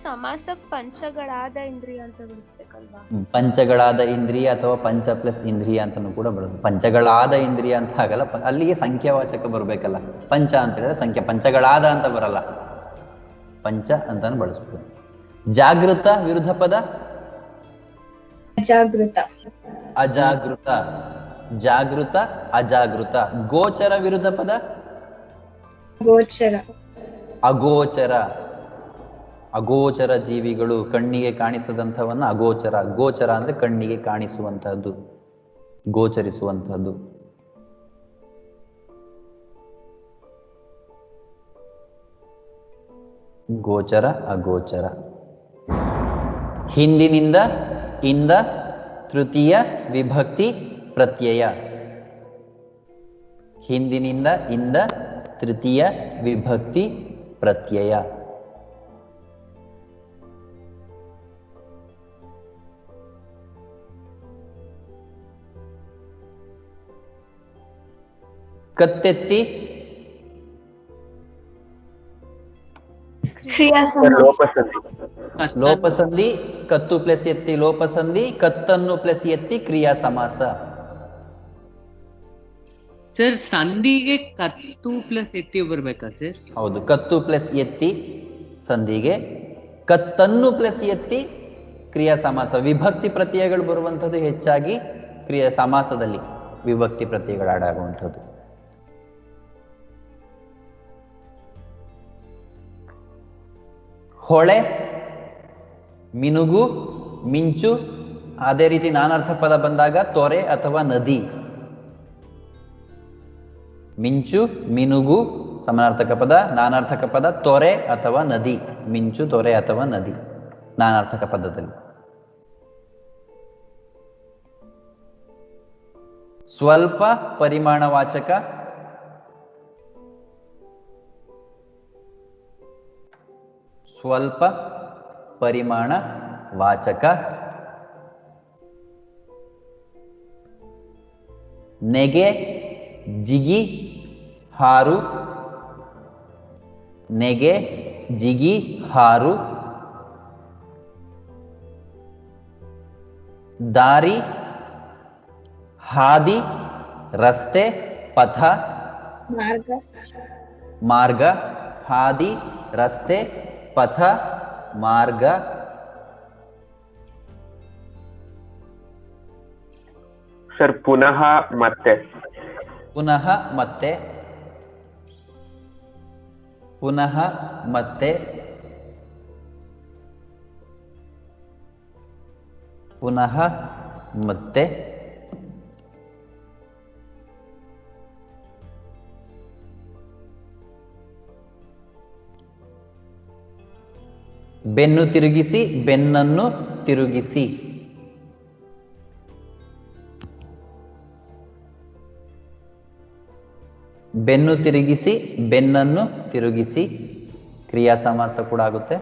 ಸಮಾಸ ಪಂಚಗಳಾದ ಇಂದ್ರಿಯ ಅಂತ ಬಿಡಿಸ್ಬೇಕಲ್ವಾ? ಪಂಚಗಳಾದ ಇಂದ್ರಿಯ ಅಥವಾ ಪಂಚ ಪ್ಲಸ್ ಇಂದ್ರಿಯ ಅಂತಾನು ಕೂಡ ಬರೋದು. ಪಂಚಗಳಾದ ಇಂದ್ರಿಯ ಅಂತ ಆಗಲ್ಲ, ಅಲ್ಲಿಗೆ ಸಂಖ್ಯಾವಾಚಕ ಬರಬೇಕಲ್ಲ. ಪಂಚ ಅಂತ ಹೇಳಿದ್ರೆ ಸಂಖ್ಯೆ, ಪಂಚಗಳಾದ ಅಂತ ಬರಲ್ಲ, ಪಂಚ ಅಂತಾನು ಬಳಸ್ಬೋದು. ಜಾಗೃತ ವಿರುದ್ಧ ಪದ ಅಜಾಗೃತ. ಅಜಾಗೃತ. ಜಾಗೃತ, ಅಜಾಗೃತ. ಗೋಚರ ವಿರುದ್ಧ ಪದ ಗೋಚರ. ಅಗೋಚರ. ಅಗೋಚರ ಜೀವಿಗಳು, ಕಣ್ಣಿಗೆ ಕಾಣಿಸದಂಥವನ್ನ ಅಗೋಚರ. ಗೋಚರ ಅಂದ್ರೆ ಕಣ್ಣಿಗೆ ಕಾಣಿಸುವಂತಹದ್ದು, ಗೋಚರಿಸುವಂತಹದ್ದು. ಗೋಚರ, ಅಗೋಚರ. ಹಿಂದಿನಿಂದ ಇಂದ ತೃತೀಯ ವಿಭಕ್ತಿ ಪ್ರತ್ಯಯ. ಹಿಂದಿನಿಂದ ಇಂದ ತೃತೀಯ ವಿಭಕ್ತಿ ಪ್ರತ್ಯಯ. ಕತ್ತೆತ್ತಿ ಕ್ರಿಯಾ ಸರ್ ಸಮಾಸ. ಲೋಪಸಂಧಿ. ಲೋಪಸಂಧಿ, ಕತ್ತು ಪ್ಲಸ್ ಎತ್ತಿ ಲೋಪಸಂಧಿ, ಕತ್ತನ್ನು ಪ್ಲಸ್ ಎತ್ತಿ ಕ್ರಿಯಾ ಸಮಾಸ. ಸರ್ ಸಂಧಿಗೆ ಕತ್ತು ಪ್ಲಸ್ ಎತ್ತಿ ಬರ್ಬೇಕಾ ಸರ್? ಹೌದು, ಕತ್ತು ಪ್ಲಸ್ ಎತ್ತಿ ಸಂಧಿಗೆ, ಕತ್ತನ್ನು ಪ್ಲಸ್ ಎತ್ತಿ ಕ್ರಿಯಾ ಸಮಾಸ. ವಿಭಕ್ತಿ ಪ್ರತ್ಯಯಗಳು ಬರುವಂಥದ್ದು ಹೆಚ್ಚಾಗಿ ಕ್ರಿಯಾ ಸಮಾಸದಲ್ಲಿ ವಿಭಕ್ತಿ ಪ್ರತ್ಯಯಗಳು ಆಡಾಗುವಂಥದ್ದು. ಹೊಳೆ, ಮಿನುಗು, ಮಿಂಚು, ಅದೇ ರೀತಿ ನಾನಾರ್ಥ ಪದ ಬಂದಾಗ ತೊರೆ ಅಥವಾ ನದಿ. ಮಿಂಚು, ಮಿನುಗು ಸಮಾನಾರ್ಥಕ ಪದ, ನಾನಾರ್ಥಕ ಪದ ತೊರೆ ಅಥವಾ ನದಿ. ಮಿಂಚು, ತೊರೆ ಅಥವಾ ನದಿ ನಾನಾರ್ಥಕ ಪದದಲ್ಲಿ. ಸ್ವಲ್ಪ ಪರಿಮಾಣವಾಚಕ, ಸ್ವಲ್ಪ ಪರಿಮಾಣ ವಾಚಕ. ನೆಗೆ, ಜಿಗಿ, ಹಾರು. ನೆಗೆ, ಜಿಗಿ, ಹಾರು. ದಾರಿ, ಹಾದಿ, ರಸ್ತೆ, ಪಥ. ಮಾರ್ಗ. ಮಾರ್ಗ, ಹಾದಿ, ರಸ್ತೆ, ಪಥ, ಮಾರ್ಗ. ಸರ್ ಪುನಃ ಮತ್ತೆ. ಪುನಃ ಮತ್ತೆ, ಪುನಃ ಮತ್ತೆ, ಪುನಃ ಮತ್ತೆ. ಬೆನ್ನು ತಿರುಗಿಸಿ, ಬೆನ್ನನ್ನು ತಿರುಗಿಸಿ. ಬೆನ್ನು ತಿರುಗಿಸಿ, ಬೆನ್ನನ್ನು ತಿರುಗಿಸಿ ಕ್ರಿಯಾ ಸಮಾಸ ಕೂಡ ಆಗುತ್ತೆ.